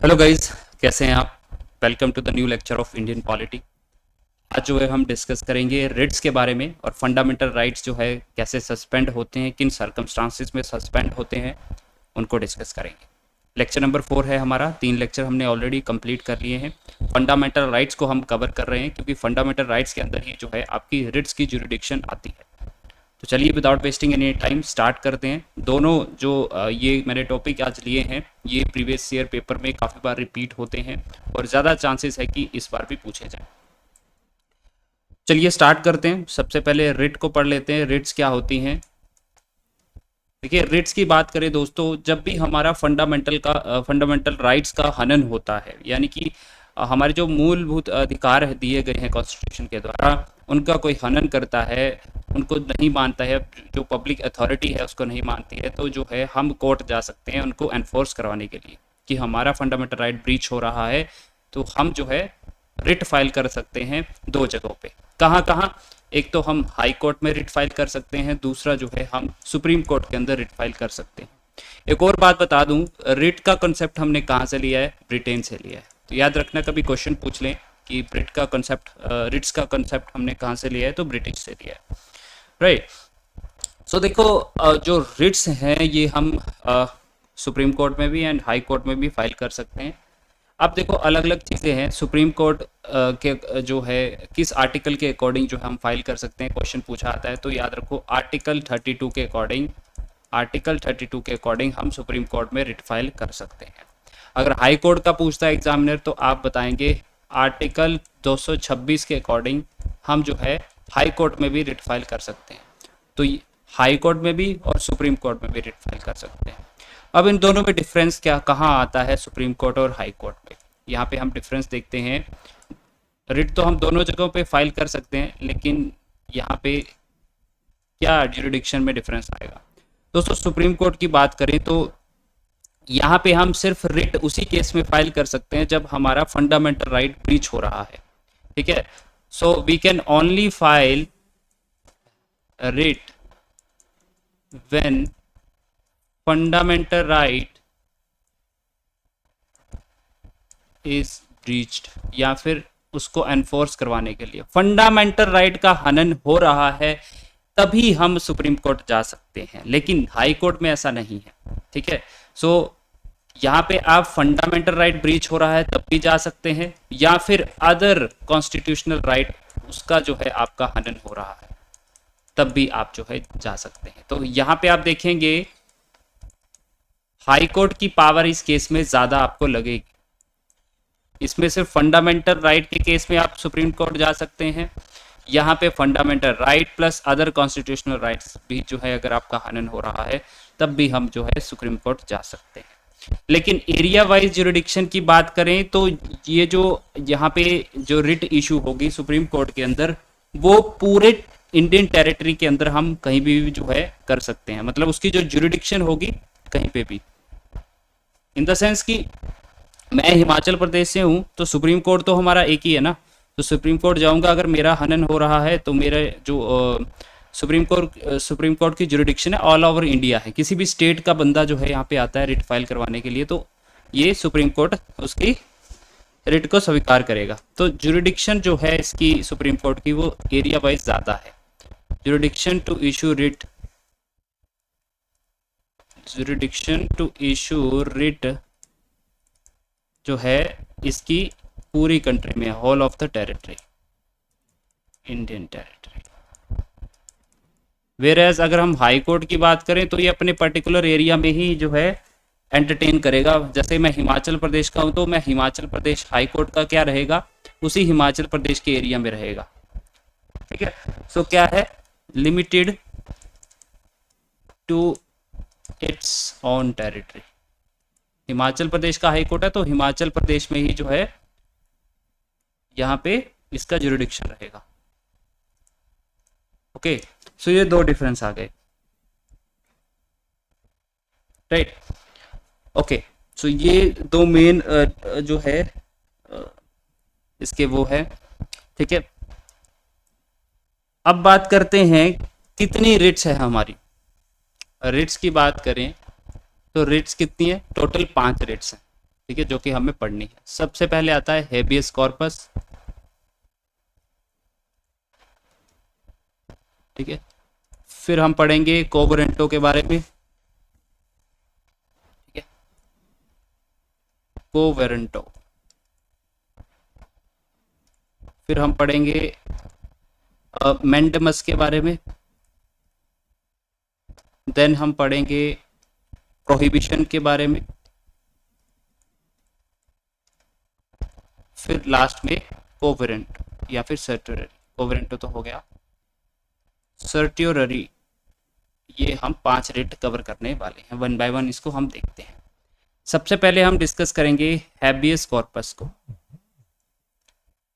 Hello guys, कैसे हैं आप। Welcome to the new lecture of Indian polity. आज जो है हम डिस्कस करेंगे रिट्स के बारे में और फंडामेंटल राइट्स जो है कैसे सस्पेंड होते हैं, किन सर्कमस्टांसिस में सस्पेंड होते हैं, उनको डिस्कस करेंगे। लेक्चर नंबर 4 है हमारा। 3 लेक्चर हमने ऑलरेडी कंप्लीट कर लिए हैं। फंडामेंटल राइट्स को हम कवर कर रहे हैं क्योंकि फंडामेंटल राइट्स के अंदर ही जो है आपकी रिट्स की जुरिडिक्शन आती है। तो चलिए without wasting any time start करते हैं। दोनों जो ये मैंने टॉपिक आज लिए हैं ये प्रीवियस ईयर पेपर में काफ़ी बार रिपीट होते हैं और ज़्यादा चांसेस है कि इस बार भी पूछे जाएं। चलिए स्टार्ट करते हैं। सबसे पहले रिट को पढ़ लेते हैं। रिट्स क्या होती हैं। देखिए, रिट्स की बात करें दोस्तों, जब भी हमारा फंडामेंटल राइट्स का हनन होता है, यानी कि हमारे जो मूलभूत अधिकार दिए गए हैं कॉन्स्टिट्यूशन के द्वारा, उनका कोई हनन करता है, उनको नहीं मानता है, जो पब्लिक अथॉरिटी है उसको नहीं मानती है, तो जो है हम कोर्ट जा सकते हैं उनको एनफोर्स करवाने के लिए कि हमारा फंडामेंटल राइट ब्रीच हो रहा है। तो हम जो है रिट फाइल कर सकते हैं दो जगहों पे। कहाँ कहाँ? एक तो हम हाई कोर्ट में रिट फाइल कर सकते हैं, दूसरा जो है हम सुप्रीम कोर्ट के अंदर रिट फाइल कर सकते हैं। एक और बात बता दूं, रिट का कॉन्सेप्ट हमने कहाँ से लिया है? ब्रिटेन से लिया है। तो याद रखना, कभी क्वेश्चन पूछ लें कि रिट्स का कॉन्सेप्ट हमने कहाँ से लिया है, तो ब्रिटिश से लिया है। राइट। सो देखो, जो रिट्स हैं ये हम सुप्रीम कोर्ट में भी एंड हाई कोर्ट में भी फाइल कर सकते हैं। अब देखो, अलग अलग चीज़ें हैं। सुप्रीम कोर्ट के जो है किस आर्टिकल के अकॉर्डिंग जो हम फाइल कर सकते हैं, क्वेश्चन पूछा आता है, तो याद रखो आर्टिकल 32 के अकॉर्डिंग हम सुप्रीम कोर्ट में रिट फाइल कर सकते हैं। अगर हाई कोर्ट का पूछता है एग्जामिनर, तो आप बताएंगे आर्टिकल 226 के अकॉर्डिंग हम जो है हाई कोर्ट में भी रिट फाइल कर सकते हैं। तो हाई कोर्ट में भी और सुप्रीम कोर्ट में भी रिट फाइल कर सकते हैं। अब इन दोनों में डिफरेंस क्या कहाँ आता है, सुप्रीम कोर्ट और हाई कोर्ट में? यहाँ पे हम डिफरेंस देखते हैं। रिट तो हम दोनों जगहों पे फाइल कर सकते हैं, लेकिन यहाँ पे क्या ज्यूरिडिक्शन में डिफरेंस आएगा। दोस्तों, सुप्रीम कोर्ट की बात करें तो यहाँ पे हम सिर्फ रिट उसी केस में फाइल कर सकते हैं जब हमारा फंडामेंटल राइट ब्रीच हो रहा है। ठीक है। So we can only file writ when fundamental right is breached, या फिर उसको एनफोर्स करवाने के लिए फंडामेंटल राइट का हनन हो रहा है, तभी हम सुप्रीम कोर्ट जा सकते हैं। लेकिन हाई कोर्ट में ऐसा नहीं है। ठीक है। सो यहाँ पे आप फंडामेंटल राइट ब्रीच हो रहा है तब भी जा सकते हैं, या फिर अदर कॉन्स्टिट्यूशनल राइट उसका जो है आपका हनन हो रहा है, तब भी आप जो है जा सकते हैं। तो यहाँ पे आप देखेंगे हाई कोर्ट की पावर इस केस में ज्यादा आपको लगेगी। इसमें सिर्फ फंडामेंटल राइट के केस में आप सुप्रीम कोर्ट जा सकते हैं। यहाँ पे fundamental right plus other constitutional rights भी जो है अगर आपका हनन हो रहा है, तब भी हम जो है सुप्रीम कोर्ट जा सकते हैं। लेकिन एरिया वाइज ज्यूरिडिक्शन की बात करें तो ये जो यहाँ पे जो रिट इशू होगी सुप्रीम कोर्ट के अंदर, वो पूरे इंडियन टेरिटरी के अंदर हम कहीं भी जो है कर सकते हैं। मतलब उसकी जो ज्यूरिडिक्शन होगी कहीं पे भी, इन द सेंस कि मैं हिमाचल प्रदेश से हूँ तो सुप्रीम कोर्ट तो हमारा एक ही है ना। तो सुप्रीम कोर्ट जाऊंगा, अगर मेरा हनन हो रहा है तो मेरा जो सुप्रीम कोर्ट की जुरिडिक्शन है ऑल ओवर इंडिया है। किसी भी स्टेट का बंदा जो है यहाँ पे आता है रिट फाइल करवाने के लिए, तो ये सुप्रीम कोर्ट उसकी रिट को स्वीकार करेगा। तो जुरिडिक्शन जो है इसकी सुप्रीम कोर्ट की, वो एरिया वाइज ज़्यादा है। जुरिडिक्शन टू इशू रिट जो है इसकी पूरी कंट्री में, whole of the territory, Indian territory. Whereas अगर हम हाई कोर्ट की बात करें तो ये अपने पर्टिकुलर एरिया में ही जो है एंटरटेन करेगा। जैसे मैं हिमाचल प्रदेश का हूं तो मैं हिमाचल प्रदेश हाई कोर्ट का क्या रहेगा, उसी हिमाचल प्रदेश के एरिया में रहेगा। ठीक है। सो क्या है, limited to its own territory. Himachal Pradesh का हाई कोर्ट है तो हिमाचल प्रदेश में ही जो है यहाँ पे इसका ज्यूरिडिक्शन रहेगा। ओके। सो ये दो डिफरेंस आ गए। राइट। ओके। सो ये दो मेन जो है इसके वो है। ठीक है। अब बात करते हैं कितनी रिट्स है हमारी। रिट्स की बात करें तो रिट्स कितनी है? टोटल 5 रिट्स हैं। ठीक है, जो कि हमें पढ़नी है। सबसे पहले आता है हेबियस कॉर्पस, ठीक है। फिर हम पढ़ेंगे कोवरेंटो के बारे में, ठीक है, कोवेरेंटो। फिर हम पढ़ेंगे मैंडमस के बारे में। देन हम पढ़ेंगे प्रोहिबिशन के बारे में। फिर लास्ट में कोवेरेंट या फिर सर्ट्योररी। कोवेरेंटो तो हो गया, सर्ट्योररी, ये हम 5 रेट कवर करने वाले हैं, वन बाय वन इसको हम देखते हैं। सबसे पहले हम डिस्कस करेंगे हैबियस कॉर्पस को।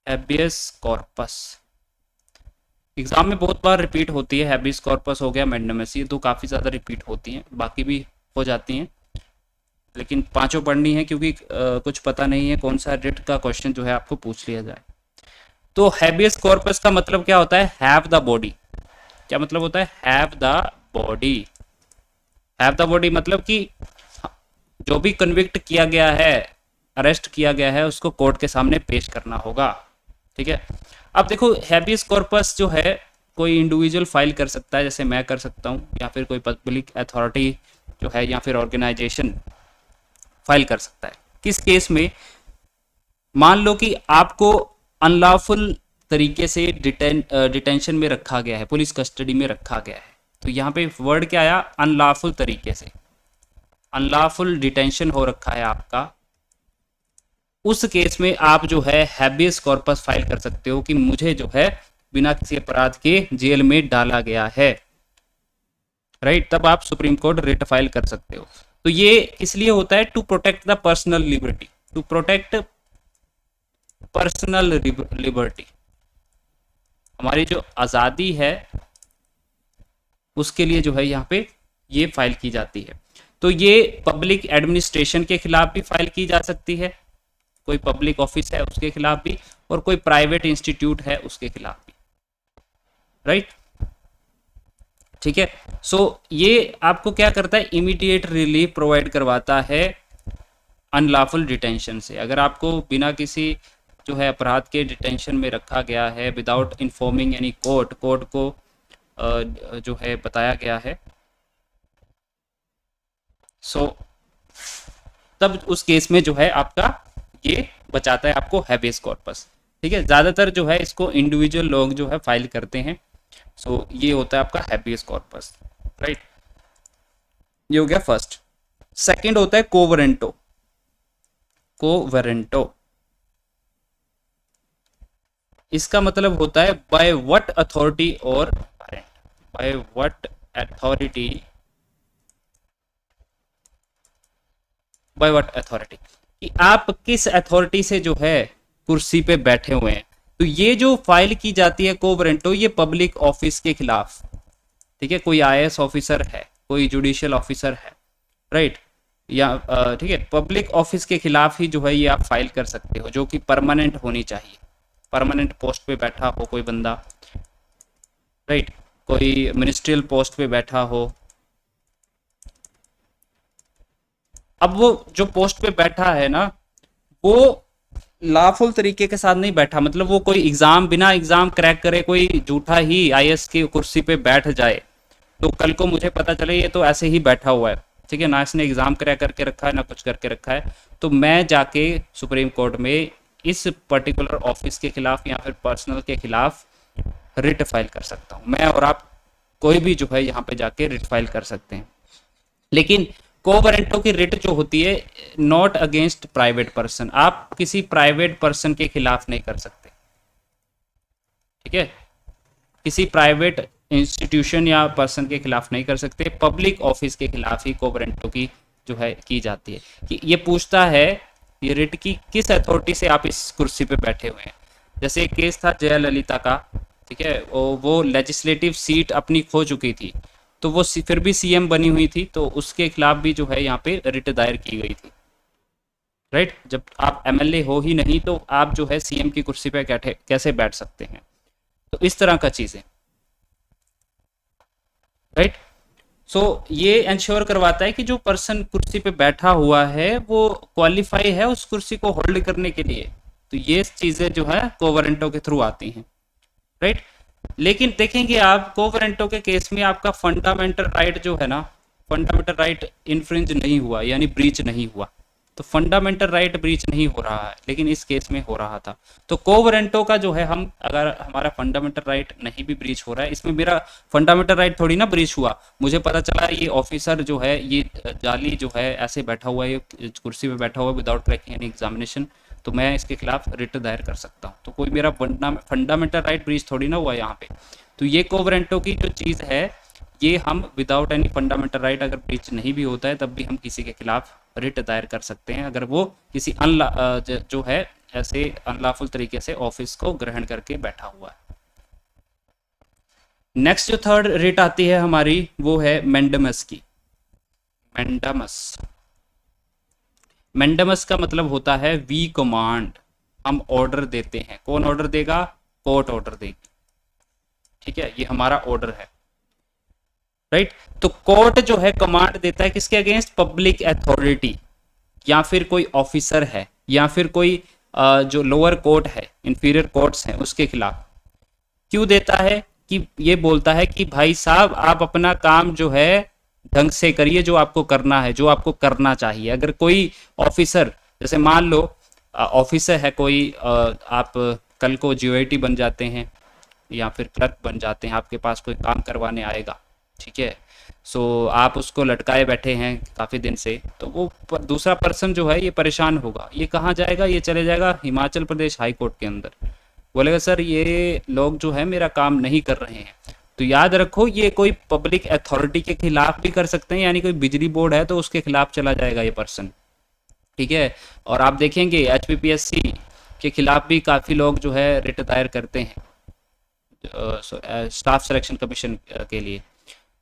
हैबियस कॉर्पस एग्जाम में बहुत बार रिपीट होती है, हैबियस कॉर्पस हो गया, मैंडमस, ये तो काफ़ी ज़्यादा रिपीट होती हैं, बाकी भी हो जाती हैं, लेकिन पांचों पढ़नी है क्योंकि कुछ पता नहीं है कौन सा रेट का क्वेश्चन जो है आपको पूछ लिया जाए। तो हैबियस कॉर्पस का मतलब क्या होता है? Have the body. क्या मतलब होता है? Have the body. Have the body मतलब कि जो भी कन्विक्ट किया गया है, अरेस्ट किया गया है, उसको कोर्ट के सामने पेश करना होगा, ठीक है। अब देखो, हैबियस कॉर्पस जो है कोई इंडिविजुअल फाइल कर सकता है, जैसे मैं कर सकता हूँ, या फिर कोई पब्लिक अथॉरिटी जो है या फिर ऑर्गेनाइजेशन फाइल कर सकता है। किस केस में? मान लो कि आपको अनलॉफुल तरीके से डिटेंशन में रखा गया है, पुलिस कस्टडी में रखा गया है। तो यहाँ पे वर्ड क्या आया? अनलॉफुल तरीके से, अनलॉफुल डिटेंशन हो रखा है आपका। उस केस में आप जो है हैबियस कॉर्पस फाइल कर सकते हो कि मुझे जो है बिना किसी अपराध के जेल में डाला गया है, राइट। तब आप सुप्रीम कोर्ट रिट फाइल कर सकते हो। तो ये इसलिए होता है to protect the personal liberty, to protect personal liberty, हमारी जो आज़ादी है उसके लिए जो है यहाँ पे ये फाइल की जाती है। तो ये पब्लिक एडमिनिस्ट्रेशन के खिलाफ भी फाइल की जा सकती है, कोई पब्लिक ऑफिस है उसके खिलाफ भी, और कोई प्राइवेट इंस्टीट्यूट है उसके खिलाफ भी, राइट, ठीक है। सो ये आपको क्या करता है? इमीडिएट रिलीफ प्रोवाइड करवाता है अनलॉफुल डिटेंशन से। अगर आपको बिना किसी जो है अपराध के डिटेंशन में रखा गया है, without informing any court, court को जो है बताया गया है, सो तब उस केस में जो है आपका ये बचाता है आपको हैबियस कॉर्पस, ठीक है। ज़्यादातर जो है इसको इंडिविजुअल लोग जो है फाइल करते हैं। सो ये होता है आपका हैबियस कॉर्पस, राइट। ये हो गया फर्स्ट। सेकंड होता है कोवरेंटो। कोवरेंटो इसका मतलब होता है बाय व्हाट अथॉरिटी और warrant, by what authority, by what authority, कि आप किस अथॉरिटी से जो है कुर्सी पे बैठे हुए हैं। तो ये जो फाइल की जाती है कोवरेंटो, ये पब्लिक ऑफिस के खिलाफ, ठीक है, कोई आईएएस ऑफिसर है, कोई जुडिशियल ऑफिसर है, राइट, या ठीक है, पब्लिक ऑफिस के खिलाफ ही जो है ये आप फाइल कर सकते हो, जो कि परमानेंट होनी चाहिए, परमानेंट पोस्ट पे बैठा हो कोई बंदा, राइट, कोई मिनिस्ट्रियल पोस्ट पे बैठा हो। अब वो जो पोस्ट पे बैठा है ना, वो लॉफुल तरीके के साथ नहीं बैठा, मतलब वो कोई एग्जाम, बिना एग्जाम क्रैक करे कोई झूठा ही आईएएस की कुर्सी पे बैठ जाए, तो कल को मुझे पता चले ये तो ऐसे ही बैठा हुआ है, ठीक है ना, इसने एग्जाम क्रैक करके रखा है ना कुछ करके रखा है, तो मैं जाके सुप्रीम कोर्ट में इस पर्टिकुलर ऑफिस के खिलाफ या फिर पर्सनल के खिलाफ रिट फाइल कर सकता हूँ। मैं और आप कोई भी जो है यहाँ पे जाके रिट फाइल कर सकते हैं। लेकिन कोवरेंटो की रिट जो होती है नॉट अगेंस्ट प्राइवेट पर्सन, आप किसी प्राइवेट पर्सन के खिलाफ नहीं कर सकते, ठीक है, किसी प्राइवेट इंस्टीट्यूशन या पर्सन के खिलाफ नहीं कर सकते, पब्लिक ऑफिस के खिलाफ ही कोवरेंटो की जो है की जाती है। कि ये पूछता है ये रिट की किस अथॉरिटी से आप इस कुर्सी पे बैठे हुए हैं। जैसे एक केस था जयललिता का, ठीक है, वो लेजिस्लेटिव सीट अपनी खो चुकी थी, तो वो फिर भी सीएम बनी हुई थी, तो उसके खिलाफ भी जो है यहाँ पे रिट दायर की गई थी, राइट। जब आप एमएलए हो ही नहीं तो आप जो है सीएम की कुर्सी पे कैसे बैठ सकते हैं। तो इस तरह का चीज़ है, राइट। सो ये इंश्योर करवाता है कि जो पर्सन कुर्सी पे बैठा हुआ है वो क्वालिफाई है उस कुर्सी को होल्ड करने के लिए। तो ये चीजें जो है कोवरेंटो के थ्रू आती हैं, राइट। लेकिन देखेंगे आप कोवरेंटो के केस में आपका फंडामेंटल राइट जो है ना, फंडामेंटल राइट इन्फ्रिंज नहीं हुआ, यानी ब्रीच नहीं हुआ। तो फंडामेंटल राइट ब्रीच नहीं हो रहा है, लेकिन इस केस में हो रहा था। तो कोवरेंटो का जो है, हम अगर हमारा फंडामेंटल राइट नहीं भी ब्रीच हो रहा है, इसमें मेरा फंडामेंटल राइट थोड़ी ना ब्रीच हुआ, मुझे पता चला ये ऑफिसर जो है ये जाली जो है ऐसे बैठा हुआ है, ये कुर्सी पे बैठा हुआ है विदाउट क्रैकिंग एनी एग्जामिनेशन, तो मैं इसके खिलाफ रिट दायर कर सकता हूँ। तो कोई मेरा फंडामेंटल राइट ब्रीच थोड़ी ना हुआ यहाँ पे। तो ये कोवरेंटो की जो चीज़ है, ये हम विदाउट एनी फंडामेंटल राइट अगर ब्रीच नहीं भी होता है तब भी हम किसी के खिलाफ रिट दायर कर सकते हैं, अगर वो किसी जो है ऐसे अनलॉफुल तरीके से ऑफिस को ग्रहण करके बैठा हुआ है। नेक्स्ट जो थर्ड रिट आती है हमारी, वो है मैंडमस की। मैंडमस, मैंडमस का मतलब होता है वी कमांड, हम ऑर्डर देते हैं। कौन ऑर्डर देगा? कोर्ट ऑर्डर देगी, ठीक है, ये हमारा ऑर्डर है, राइट। तो कोर्ट जो है कमांड देता है किसके अगेंस्ट? पब्लिक अथॉरिटी, या फिर कोई ऑफिसर है, या फिर कोई जो लोअर कोर्ट है, इंफीरियर कोर्ट्स हैं, उसके खिलाफ। क्यों देता है? कि ये बोलता है कि भाई साहब आप अपना काम जो है ढंग से करिए, जो आपको करना है, जो आपको करना चाहिए। अगर कोई ऑफिसर, जैसे मान लो ऑफिसर है कोई, आप कल को जीओआईटी बन जाते हैं या फिर क्लर्क बन जाते हैं, आपके पास कोई काम करवाने आएगा, ठीक है। सो आप उसको लटकाए बैठे हैं काफ़ी दिन से, तो वो दूसरा पर्सन जो है ये परेशान होगा। ये कहाँ जाएगा? ये चले जाएगा हिमाचल प्रदेश हाई कोर्ट के अंदर, बोलेगा सर ये लोग जो है मेरा काम नहीं कर रहे हैं। तो याद रखो ये कोई पब्लिक अथॉरिटी के खिलाफ भी कर सकते हैं, यानी कोई बिजली बोर्ड है तो उसके खिलाफ चला जाएगा ये पर्सन, ठीक है। और आप देखेंगे एचपीपीएससी के खिलाफ भी काफ़ी लोग जो है रिट दायर करते हैं स्टाफ सिलेक्शन कमीशन के लिए।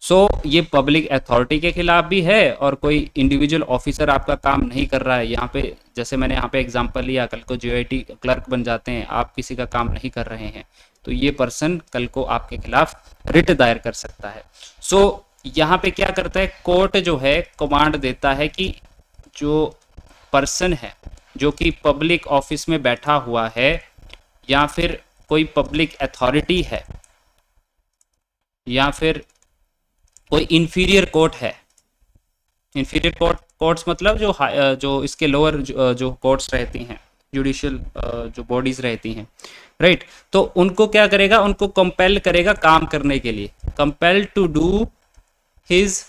सो ये पब्लिक अथॉरिटी के खिलाफ भी है, और कोई इंडिविजुअल ऑफिसर आपका काम नहीं कर रहा है, यहाँ पे जैसे मैंने यहाँ पे एग्जांपल लिया, कल को जीओआईटी क्लर्क बन जाते हैं, आप किसी का काम नहीं कर रहे हैं, तो ये पर्सन कल को आपके खिलाफ रिट दायर कर सकता है। सो यहाँ पे क्या करता है, कोर्ट जो है कमांड देता है कि जो पर्सन है जो कि पब्लिक ऑफिस में बैठा हुआ है, या फिर कोई पब्लिक अथॉरिटी है, या फिर कोई इंफीरियर कोर्ट है। इंफीरियर कोर्ट्स मतलब जो इसके लोअर जो कोर्ट्स रहती हैं, जुडिशियल जो बॉडीज रहती हैं, राइट। तो उनको क्या करेगा? उनको कंपेल करेगा काम करने के लिए, compel to do his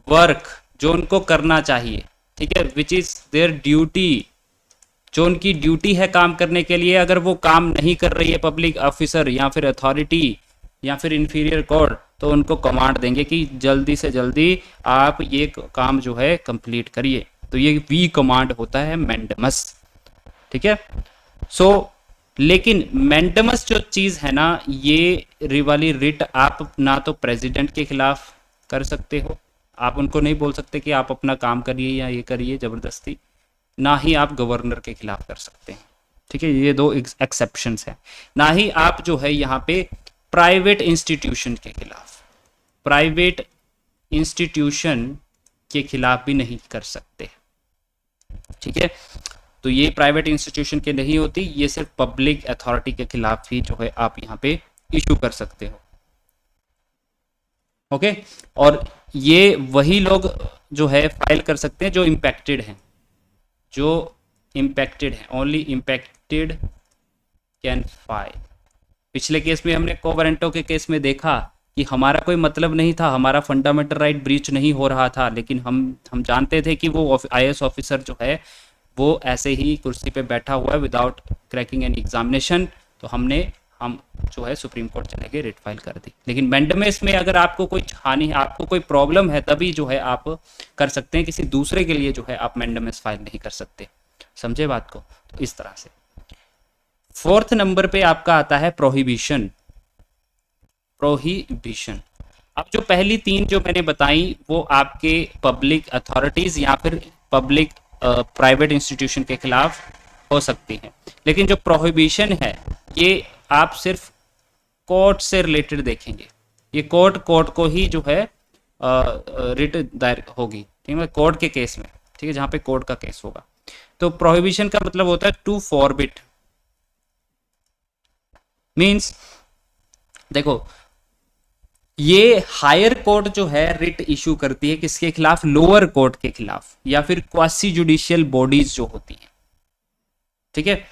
work, जो उनको करना चाहिए, ठीक है, विच इज देयर ड्यूटी, जो उनकी ड्यूटी है काम करने के लिए। अगर वो काम नहीं कर रही है पब्लिक ऑफिसर या फिर अथॉरिटी या फिर इंफीरियर कोर्ट, तो उनको कमांड देंगे कि जल्दी से जल्दी आप ये काम जो है कंप्लीट करिए। तो ये वी कमांड होता है मैंडमस, ठीक है। सो लेकिन मैंडमस जो चीज़ है ना, ये वाली रिट आप ना तो प्रेसिडेंट के खिलाफ कर सकते हो, आप उनको नहीं बोल सकते कि आप अपना काम करिए या ये करिए ज़बरदस्ती, ना ही आप गवर्नर के खिलाफ कर सकते हैं, ठीक है। ये दो एक्सेप्शंस हैं। ना ही आप जो है यहाँ पे प्राइवेट इंस्टीट्यूशन के खिलाफ, प्राइवेट इंस्टीट्यूशन के खिलाफ भी नहीं कर सकते, ठीक है। तो ये प्राइवेट इंस्टीट्यूशन के नहीं होती, ये सिर्फ पब्लिक अथॉरिटी के खिलाफ ही जो है आप यहाँ पे इशू कर सकते हो, ओके। और ये वही लोग जो है फाइल कर सकते हैं जो इम्पैक्टेड हैं, जो इम्पैक्टेड है, ओनली इम्पैक्टेड कैन फाइल। पिछले केस में हमने कोवरेंटो के केस में देखा कि हमारा कोई मतलब नहीं था, हमारा फंडामेंटल राइट ब्रीच नहीं हो रहा था, लेकिन हम जानते थे कि वो आईएएस ऑफिसर जो है वो ऐसे ही कुर्सी पे बैठा हुआ है विदाउट क्रैकिंग एन एग्जामिनेशन, तो हम जो है सुप्रीम कोर्ट चले गए, रिट फाइल कर दी। लेकिन मैंडमस में अगर आपको कोई हानि है, आपको कोई प्रॉब्लम है, तभी जो है आप कर सकते हैं, किसी दूसरे के लिए जो है आप मैंडमस फाइल नहीं कर सकते, समझे बात को। तो इस तरह से फोर्थ नंबर पे आपका आता है प्रोहिबिशन। प्रोहिबिशन, अब जो पहली तीन जो मैंने बताई वो आपके पब्लिक अथॉरिटीज या फिर पब्लिक प्राइवेट इंस्टीट्यूशन के खिलाफ हो सकती हैं, लेकिन जो प्रोहिबिशन है ये आप सिर्फ कोर्ट से रिलेटेड देखेंगे। ये कोर्ट को ही जो है रिट दायर होगी, ठीक है, कोर्ट के केस में, ठीक है, जहाँ पे कोर्ट का केस होगा। तो प्रोहिबिशन का मतलब होता है टू फॉरबिड, मीन्स देखो ये हायर कोर्ट जो है रिट इशू करती है किसके खिलाफ, लोअर कोर्ट के खिलाफ, या फिर क्वासी जुडिशियल बॉडीज जो होती हैं, ठीक है,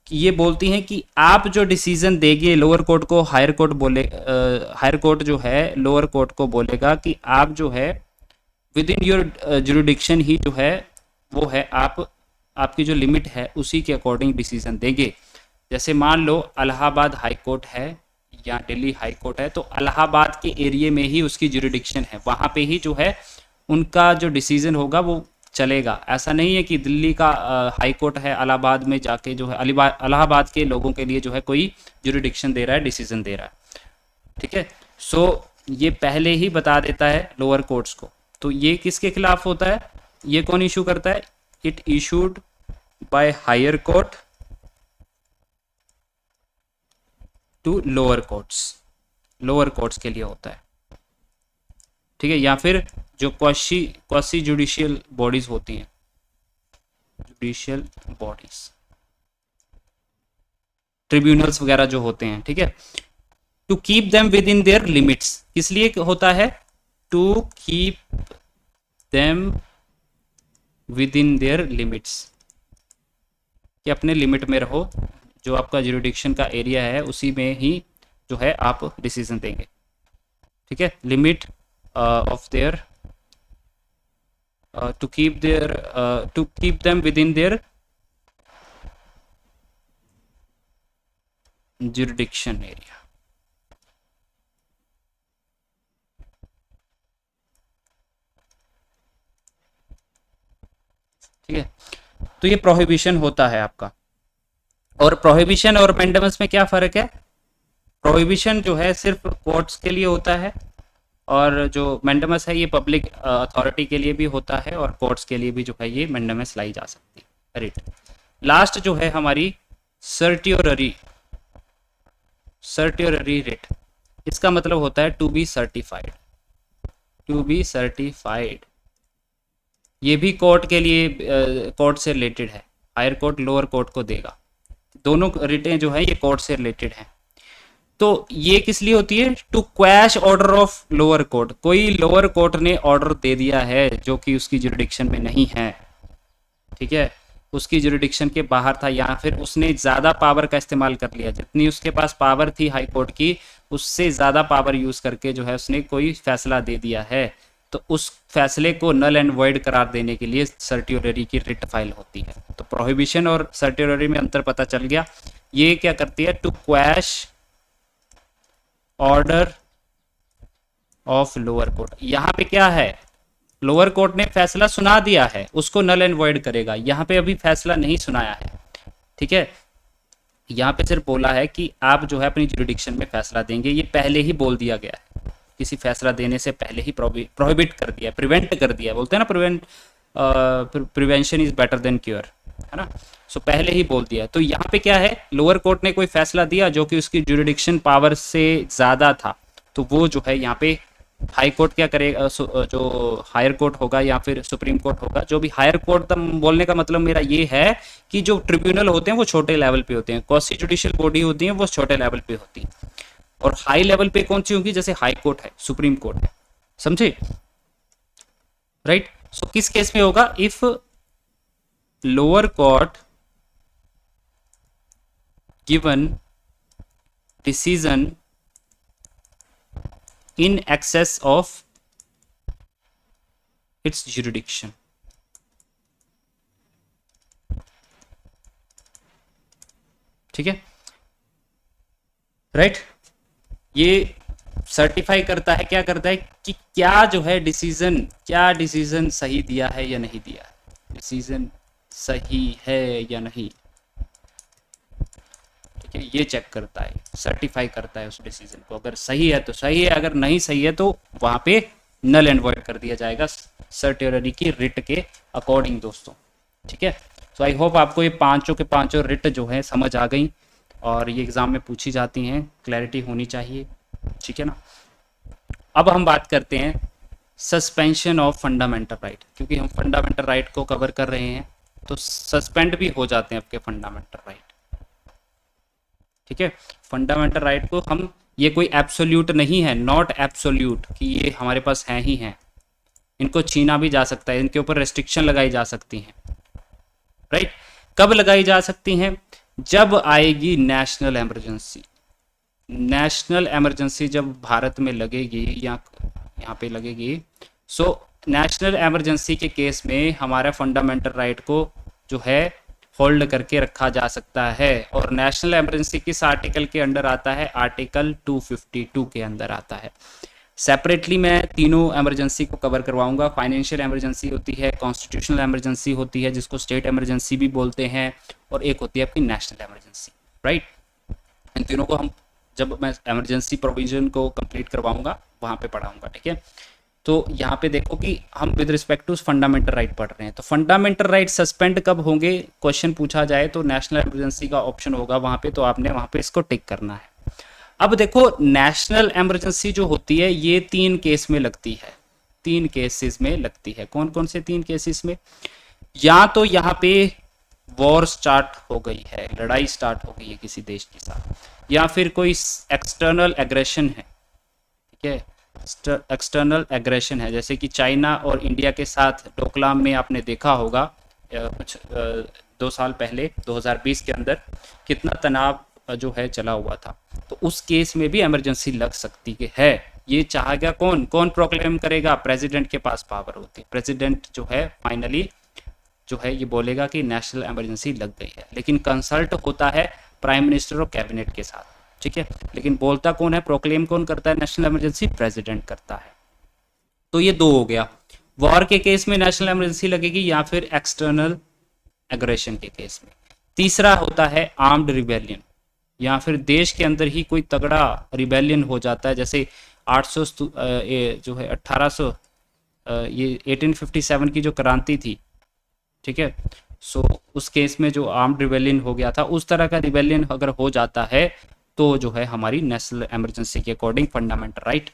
ये बोलती हैं कि आप जो डिसीजन देंगे लोअर कोर्ट को, हायर कोर्ट बोले, हायर कोर्ट जो है लोअर कोर्ट को बोलेगा कि आप जो है विद इन योर जुरिडिक्शन ही जो है वो है, आप आपकी जो लिमिट है उसी के अकॉर्डिंग डिसीजन देंगे। जैसे मान लो इलाहाबाद हाई कोर्ट है या दिल्ली हाई कोर्ट है, तो इलाहाबाद के एरिया में ही उसकी जुरिडिक्शन है, वहाँ पे ही जो है उनका जो डिसीजन होगा वो चलेगा। ऐसा नहीं है कि दिल्ली का हाई कोर्ट है इलाहाबाद में जाके जो है इलाहाबाद के लोगों के लिए जो है कोई जुरिडिक्शन दे रहा है, डिसीजन दे रहा है, ठीक है। सो ये पहले ही बता देता है लोअर कोर्ट्स को। तो ये किसके खिलाफ होता है, ये कौन इशू करता है, it issued by higher court to lower courts, lower courts के लिए होता है, ठीक है, या फिर जो क्वासी जुडिशियल बॉडीज होती हैं, जुडिशियल बॉडीज, ट्रिब्यूनल्स वगैरह जो होते हैं, ठीक है, to keep them within their limits, किस लिए होता है, to keep them within their limits, कि अपने लिमिट में रहो, जो आपका जुरिडिक्शन का एरिया है उसी में ही जो है आप डिसीजन देंगे, ठीक है, limit of their to keep them within their jurisdiction area, ठीक है। तो ये प्रोहिबिशन होता है आपका। और प्रोहिबिशन और मैंडेमस में क्या फर्क है, प्रोहिबिशन जो है सिर्फ कोर्ट्स के लिए होता है, और जो मैंडेमस है ये पब्लिक अथॉरिटी के लिए भी होता है, और कोर्ट्स के लिए भी जो है ये मैंडेमस लाई जा सकती है, रिट। लास्ट जो है हमारी सर्टियोररी, सर्टियोररी रिट, इसका मतलब होता है to be certified, to be certified. ये भी कोर्ट के लिए, कोर्ट से रिलेटेड है, हायर कोर्ट लोअर कोर्ट को देगा, दोनों रिटें जो है ये कोर्ट से रिलेटेड हैं। तो ये किस लिए होती है, to quash order of lower court, कोई लोअर कोर्ट ने ऑर्डर दे दिया है जो कि उसकी जुरिडिक्शन में नहीं है, ठीक है, उसकी जुरिडिक्शन के बाहर था, या फिर उसने ज़्यादा पावर का इस्तेमाल कर लिया, जितनी उसके पास पावर थी हाई कोर्ट की उससे ज़्यादा पावर यूज़ करके जो है उसने कोई फैसला दे दिया है, तो उस फैसले को नल एंड वॉइड करार देने के लिए सर्टियोररी की रिट फाइल होती है। तो प्रोहिबिशन और सर्टियोररी में अंतर पता चल गया। ये क्या करती है, to quash order of lower court. यहाँ पे क्या है, लोअर कोर्ट ने फैसला सुना दिया है, उसको नल एंड वॉइड करेगा, यहाँ पे अभी फैसला नहीं सुनाया है, ठीक है, यहाँ पे सिर्फ बोला है कि आप जो है अपनी जुरिडिक्शन में फैसला देंगे, ये पहले ही बोल दिया गया है, किसी फैसला देने से पहले ही प्रोहिबिट कर दिया, प्रिवेंट कर दिया, बोलते हैं ना prevention is better than cure, है ना। सो पहले ही बोल दिया। तो यहाँ पे क्या है, लोअर कोर्ट ने कोई फैसला दिया जो कि उसकी जुरिडिक्शन पावर से ज़्यादा था, तो वो जो है यहाँ पे हाई कोर्ट क्या करेगा, जो हायर कोर्ट होगा या फिर सुप्रीम कोर्ट होगा, जो भी हायर कोर्ट बोलने का मतलब मेरा ये है कि जो ट्रिब्यूनल होते हैं वो छोटे लेवल पे होते हैं, क्वासी जुडिशियल बॉडी होती है वो छोटे लेवल पे होती है, और हाई लेवल पे कौन सी होगी, जैसे हाई कोर्ट है, सुप्रीम कोर्ट है, समझे, राइट। सो किस केस में होगा, if lower court given decision in excess of its jurisdiction, ठीक है, राइट। ये सर्टिफाई करता है, क्या करता है कि क्या जो है डिसीजन, क्या डिसीजन सही दिया है या नहीं दिया, डिसीजन सही है या नहीं, ये चेक करता है, सर्टिफाई करता है उस डिसीजन को, अगर सही है तो सही है, अगर नहीं सही है तो वहां पे नल एंड वॉइड कर दिया जाएगा सर्टियोररी की रिट के अकॉर्डिंग दोस्तों, ठीक है। सो आई होप आपको ये पांचों के पांचों रिट जो है समझ आ गई, और ये एग्जाम में पूछी जाती हैं, क्लैरिटी होनी चाहिए, ठीक है ना। अब हम बात करते हैं सस्पेंशन ऑफ फंडामेंटल राइट, क्योंकि हम फंडामेंटल राइट को कवर कर रहे हैं तो सस्पेंड भी हो जाते हैं आपके फंडामेंटल राइट। ठीक है, फंडामेंटल राइट को हम, ये कोई एब्सोल्यूट नहीं है, नॉट एब्सोल्यूट कि ये हमारे पास हैं ही हैं, इनको छीना भी जा सकता है, इनके ऊपर रेस्ट्रिक्शन लगाई जा सकती हैं। राइट, कब लगाई जा सकती हैं? जब आएगी नेशनल इमरजेंसी। नेशनल इमरजेंसी जब भारत में लगेगी या यहाँ पे लगेगी, सो नेशनल इमरजेंसी के केस में हमारा फंडामेंटल राइट को जो है होल्ड करके रखा जा सकता है। और नेशनल इमरजेंसी किस आर्टिकल के अंडर आता है? आर्टिकल 252 के अंदर आता है। सेपरेटली मैं तीनों इमरजेंसी को कवर करवाऊंगा। फाइनेंशियल इमरजेंसी होती है, कॉन्स्टिट्यूशनल इमरजेंसी होती है जिसको स्टेट इमरजेंसी भी बोलते हैं, और एक होती है आपकी नेशनल इमरजेंसी। राइट, इन तीनों को हम जब मैं इमरजेंसी प्रोविजन को कंप्लीट करवाऊंगा वहां पे पढ़ाऊंगा। ठीक है, तो यहाँ पे देखो कि हम with respect to fundamental right पढ़ रहे हैं। तो फंडामेंटल राइट सस्पेंड कब होंगे, क्वेश्चन पूछा जाए तो नेशनल इमरजेंसी का ऑप्शन होगा वहां पे, तो आपने वहां पे इसको टिक करना है। अब देखो नेशनल इमरजेंसी जो होती है ये 3 केस में लगती है, 3 केसेस में लगती है। कौन कौन से 3 केसेस में? या तो यहाँ पे वॉर स्टार्ट हो गई है, लड़ाई स्टार्ट हो गई है किसी देश के साथ, या फिर कोई एक्सटर्नल एग्रेशन है। ठीक है, एक्सटर्नल एग्रेशन है, जैसे कि चाइना और इंडिया के साथ डोकलाम में आपने देखा होगा कुछ 2 साल पहले 2020 के अंदर कितना तनाव जो है चला हुआ था। तो उस केस में भी इमरजेंसी लग सकती है। ये चाहेगा कौन? कौन प्रोक्लेम करेगा? प्रेसिडेंट के पास पावर होती है। प्रेसिडेंट जो है फाइनली जो है ये बोलेगा कि नेशनल इमरजेंसी लग गई है, लेकिन कंसल्ट होता है प्राइम मिनिस्टर और कैबिनेट के साथ। ठीक है, लेकिन बोलता कौन है, प्रोक्लेम कौन करता है नेशनल इमरजेंसी? प्रेसिडेंट करता है। तो ये 2 हो गया, वॉर के केस में नेशनल इमरजेंसी लगेगी या फिर एक्सटर्नल एग्रेशन के केस में। तीसरा होता है आर्म्ड रिबेलियन, या फिर देश के अंदर ही कोई तगड़ा रिबेलियन हो जाता है, जैसे 800 जो है 1800 ये 1857 की जो क्रांति थी। ठीक है, सो उस केस में जो आर्म्ड रिबेलियन हो गया था, उस तरह का रिबेलियन अगर हो जाता है तो जो है हमारी नेशनल इमरजेंसी के अकॉर्डिंग फंडामेंटल राइट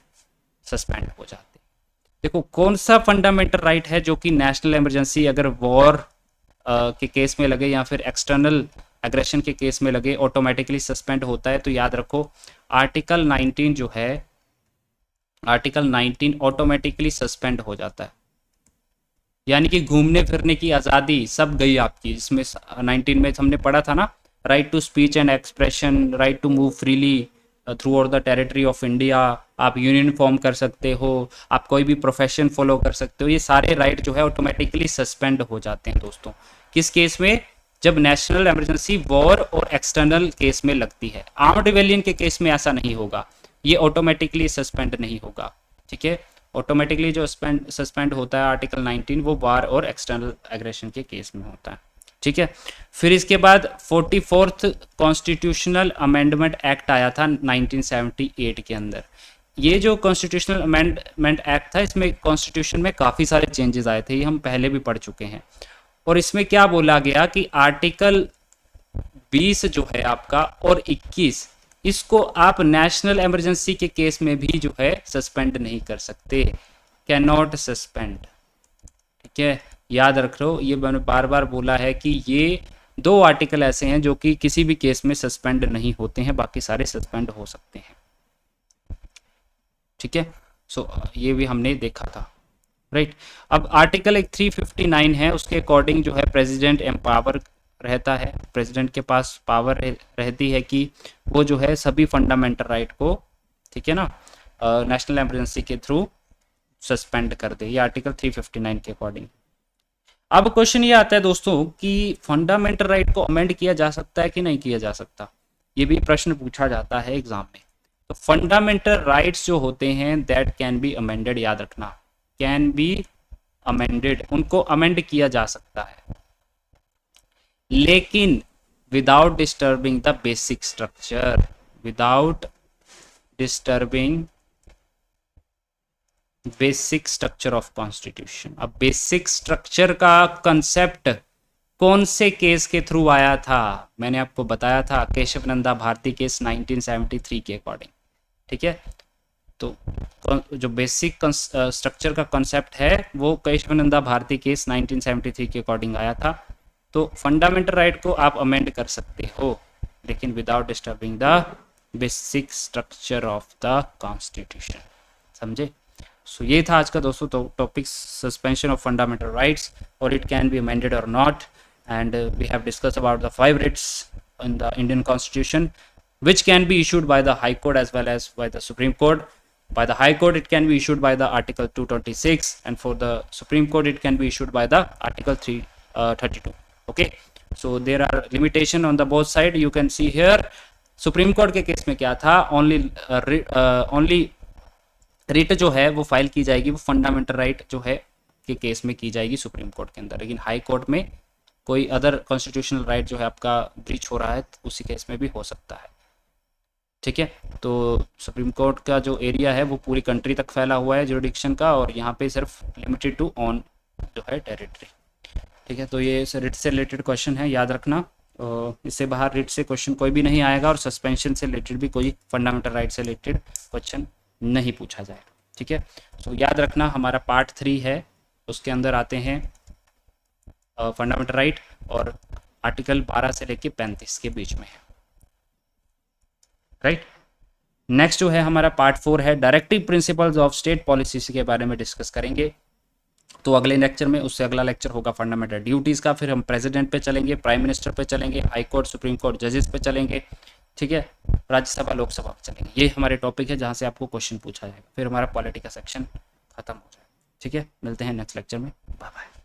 सस्पेंड हो जाते हैं। देखो कौन सा फंडामेंटल राइट है जो कि नेशनल इमरजेंसी अगर वॉर के केस में लगे या फिर एक्सटर्नल एग्रेशन के केस में लगे ऑटोमेटिकली सस्पेंड होता है? तो याद रखो आर्टिकल 19 जो है, आर्टिकल 19 ऑटोमेटिकली सस्पेंड हो जाता है, यानी कि घूमने फिरने की आज़ादी सब गई आपकी। इसमें 19 में हमने पढ़ा था ना, right to speech and expression, right to move freely throughout the territory of India, आप यूनियन फॉर्म कर सकते हो, आप कोई भी प्रोफेशन फॉलो कर सकते हो, ये सारे राइट जो है ऑटोमेटिकली सस्पेंड हो जाते हैं दोस्तों। किस केस में? जब नेशनल इमरजेंसी वॉर और एक्सटर्नल केस में लगती है। आर्म्ड रिबेलियन के केस में ऐसा नहीं होगा, ये ऑटोमेटिकली सस्पेंड नहीं होगा। ठीक है, ऑटोमेटिकली जो सस्पेंड होता है आर्टिकल 19 वो वार और एक्सटर्नल एग्रेशन के केस में होता है। ठीक है, फिर इसके बाद 44th कॉन्स्टिट्यूशनल अमेंडमेंट एक्ट आया था 1978 के अंदर। ये जो कॉन्स्टिट्यूशनल अमेंडमेंट एक्ट था, इसमें कॉन्स्टिट्यूशन में काफ़ी सारे चेंजेस आए थे, ये हम पहले भी पढ़ चुके हैं। और इसमें क्या बोला गया कि आर्टिकल 20 जो है आपका और 21, इसको आप नेशनल इमरजेंसी के केस में भी जो है सस्पेंड नहीं कर सकते, कैन नॉट सस्पेंड। ठीक है, याद रख लो, ये मैंने बार बार बोला है कि ये 2 आर्टिकल ऐसे हैं जो कि किसी भी केस में सस्पेंड नहीं होते हैं, बाकी सारे सस्पेंड हो सकते हैं। ठीक है, सो ये भी हमने देखा था। राइट, अब आर्टिकल एक 359 है, उसके अकॉर्डिंग जो है प्रेसिडेंट एम्पावर रहता है, प्रेसिडेंट के पास पावर रहती है कि वो जो है सभी फंडामेंटल राइट को, ठीक है ना, नेशनल इमरजेंसी के थ्रू सस्पेंड कर दे, ये आर्टिकल 359 के अकॉर्डिंग। अब क्वेश्चन ये आता है दोस्तों कि फंडामेंटल राइट को अमेंड किया जा सकता है कि नहीं किया जा सकता, ये भी प्रश्न पूछा जाता है एग्जाम में। तो फंडामेंटल राइट्स जो होते हैं दैट कैन बी अमेंडेड, याद रखना, कैन बी अमेंडेड, उनको अमेंड किया जा सकता है, लेकिन without disturbing the basic structure, without disturbing basic structure of constitution. अब बेसिक स्ट्रक्चर का कंसेप्ट कौन से केस के थ्रू आया था? मैंने आपको बताया था केशव नंदा भारती केस 1973 के अकॉर्डिंग। ठीक है, तो जो बेसिक स्ट्रक्चर का कॉन्सेप्ट है वो केशवानंदा भारती केस 1973 के अकॉर्डिंग आया था। तो फंडामेंटल राइट को आप अमेंड कर सकते हो, लेकिन without disturbing the basic structure of the constitution. समझे? सो ये था आज का दोस्तों topic, suspension of fundamental rights, और इट कैन बी अमेंडेड और not, and we have discuss about the 5 writs in the Indian Constitution which can be issued by the High Court as well as by the Supreme Court. By the High Court it can be issued by the Article 226, and for the Supreme Court it can be issued by the Article 332. Okay, so there are limitation on the both side. You can see here supreme court के case में क्या था, only writ जो है वो file की जाएगी, वो फंडामेंटल राइट जो है के केस में की जाएगी सुप्रीम कोर्ट के अंदर, लेकिन हाई कोर्ट में कोई अदर कॉन्स्टिट्यूशनल राइट जो है आपका ब्रीच हो रहा है उसी केस में भी हो सकता है। ठीक है, तो सुप्रीम कोर्ट का जो एरिया है वो पूरी कंट्री तक फैला हुआ है जुरिडिक्शन का, और यहाँ पे सिर्फ लिमिटेड टू ऑन जो है टेरिटरी। ठीक है, तो ये रिट से रिलेटेड क्वेश्चन है, याद रखना। इससे बाहर रिट से क्वेश्चन कोई भी नहीं आएगा, और सस्पेंशन से रिलेटेड भी कोई फंडामेंटल राइट से रिलेटेड क्वेश्चन नहीं पूछा जाएगा। ठीक है, सो याद रखना हमारा पार्ट 3 है, उसके अंदर आते हैं फंडामेंटल राइट, और आर्टिकल 12 से लेके 35 के बीच में है। राइट, नेक्स्ट जो है हमारा पार्ट 4 है directive principles of state policy के बारे में डिस्कस करेंगे। तो अगले लेक्चर में, उससे अगला लेक्चर होगा फंडामेंटल ड्यूटीज़ का, फिर हम प्रेसिडेंट पे चलेंगे, प्राइम मिनिस्टर पे चलेंगे, हाई कोर्ट सुप्रीम कोर्ट जजेस पे चलेंगे। ठीक है, राज्यसभा लोकसभा पे चलेंगे। ये हमारे टॉपिक है जहाँ से आपको क्वेश्चन पूछा जाएगा, फिर हमारा पॉलिटी का सेक्शन खत्म हो जाएगा। ठीक है, मिलते हैं नेक्स्ट लेक्चर में, बाय बाय।